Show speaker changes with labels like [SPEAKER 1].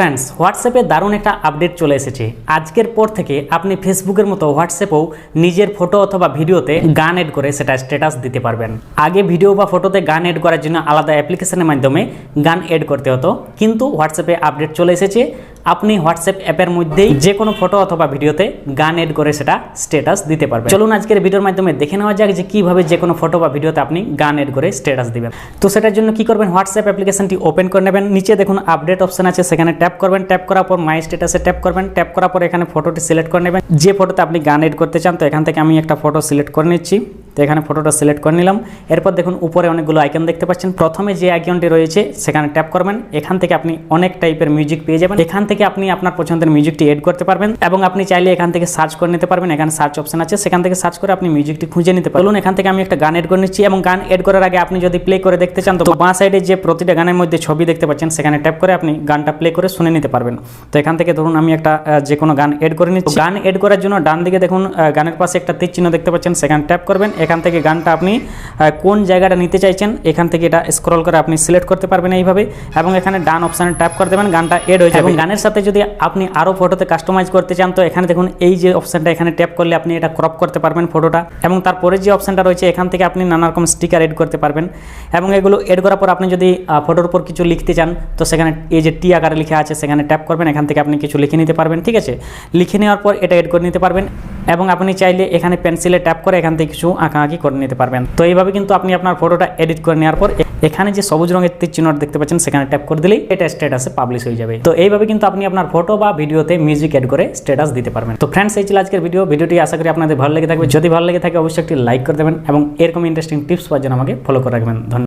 [SPEAKER 1] Friends, হোয়াটসঅ্যাপে দারুণ একটা আপডেট চলে এসেছে। আজকের পর থেকে আপনি ফেসবুকের মতো হোয়াটসঅ্যাপেও নিজের ফটো অথবা ভিডিওতে গান এড করে সেটা স্ট্যাটাস দিতে পারবেন। আগে ভিডিও বা ফটোতে গান এড করার জন্য আলাদা অ্যাপ্লিকেশনের মাধ্যমে গান এড করতে হতো, কিন্তু হোয়াটসঅ্যাপে আপডেট চলে এসেছে। আপনি হোয়াটসঅ্যাপ অ্যাপের মধ্যেই যে কোনো ফটো অথবা ভিডিওতে গান এড করে সেটা স্ট্যাটাস দিতে পারবেন। চলুন আজকের ভিডিওর মাধ্যমে দেখে নেওয়া যাক যে কিভাবে যে কোনো ফটো বা ভিডিওতে আপনি গান এড করে স্ট্যাটাস দিবেন। তো সেটার জন্য কি করবেন, হোয়াটসঅ্যাপ অ্যাপ্লিকেশনটি ওপেন করে নেবেন। নিচে দেখুন আপডেট অপশন আছে, সেখানে ট্যাপ করবেন। ট্যাপ করার পর মাই স্ট্যাটাসে ট্যাপ করবেন। ট্যাপ করার পর এখানে ফটোটি সিলেক্ট করে নেবেন, যে ফটোতে আপনি গান এড করতে চান। তো এখান থেকে আমি একটা ফটো সিলেক্ট করে নিচ্ছি। তো এখানে ফটোটা সিলেক্ট করে নিলাম। এরপর দেখুন উপরে অনেকগুলো আইকন দেখতে পাচ্ছেন। প্রথমে যে আইকনটি রয়েছে সেখানে ট্যাপ করবেন। এখান থেকে আপনি অনেক টাইপের মিউজিক পেয়ে যাবেন। এখান থেকে আপনি আপনার পছন্দের মিউজিকটি এড করতে পারবেন এবং আপনি চাইলে এখান থেকে সার্চ করে নিতে পারবেন। এখানে সার্চ অপশন আছে, সেখান থেকে সার্চ করে আপনি মিউজিকটি খুঁজে নিতে পারবেন। এখান থেকে আমি একটা গান এড করে নিচ্ছি এবং গান এড করার আগে আপনি যদি প্লে করে দেখতে চান, তো বাঁ সাইডে যে প্রতিটা গানের মধ্যে ছবি দেখতে পাচ্ছেন সেখানে ট্যাপ করে আপনি গানটা প্লে করে শুনে নিতে পারবেন। তো এখান থেকে ধরুন আমি একটা যে কোনো গান এড করে নিচ্ছি। গান এড করার জন্য ডান দিকে দেখুন গানের পাশে একটা তীর চিহ্ন দেখতে পাচ্ছেন, সেখানে ট্যাপ করবেন। এখান থেকে গানটা আপনি কোন জায়গাটা নিতে চাইছেন এখান থেকে এটা স্ক্রল করে আপনি সিলেক্ট করতে পারবেন এইভাবে, এবং এখানে ডান অপশানে ট্যাপ করে দেবেন, গানটা এড হয়ে যাবে। এবং গানের সাথে যদি আপনি আরও ফটোতে কাস্টমাইজ করতে চান, তো এখানে দেখুন এই যে অপশানটা, এখানে ট্যাপ করলে আপনি এটা ক্রপ করতে পারবেন ফটোটা। এবং তারপরে যে অপশানটা রয়েছে এখান থেকে আপনি নানা রকম স্টিকার এড করতে পারবেন। এবং এগুলো এড করার পর আপনি যদি ফটোর উপর কিছু লিখতে চান, তো সেখানে এই যে টি আকারে লেখা আছে সেখানে ট্যাপ করবেন। এখান থেকে আপনি কিছু লিখে নিতে পারবেন। ঠিক আছে, লিখে নেওয়ার পর এটা এড করে নিতে পারবেন। এবং আপনি চাইলে এখানে পেন্সিলে ট্যাপ করে এখান থেকে কিছু আঁকাআঁকি করে নিতে পারবেন। তো এইভাবে কিন্তু আপনি আপনার ফটোটা এডিট করে নেওয়ার পর এখানে যে সবুজ রঙের তীর চিহ্ন দেখতে পাচ্ছেন সেখানে ট্যাপ করে দিলেই এটা স্ট্যাটাসে পাবলিশ হয়ে যাবে। তো এইভাবে কিন্তু আপনি আপনার ফটো বা ভিডিওতে মিউজিক এড করে স্ট্যাটাস দিতে পারবেন। তো ফ্রেন্ডস, এই ছিল আজকের ভিডিওটি আশা করি আপনাদের ভালো লেগে থাকবে। যদি ভালো লেগে থাকে অবশ্যই একটি লাইক করে দেবেন এবং এরকম ইন্টারেস্টিং টিপস পাওয়ার জন্য আমাকে ফলো করে রাখবেন। ধন্যবাদ।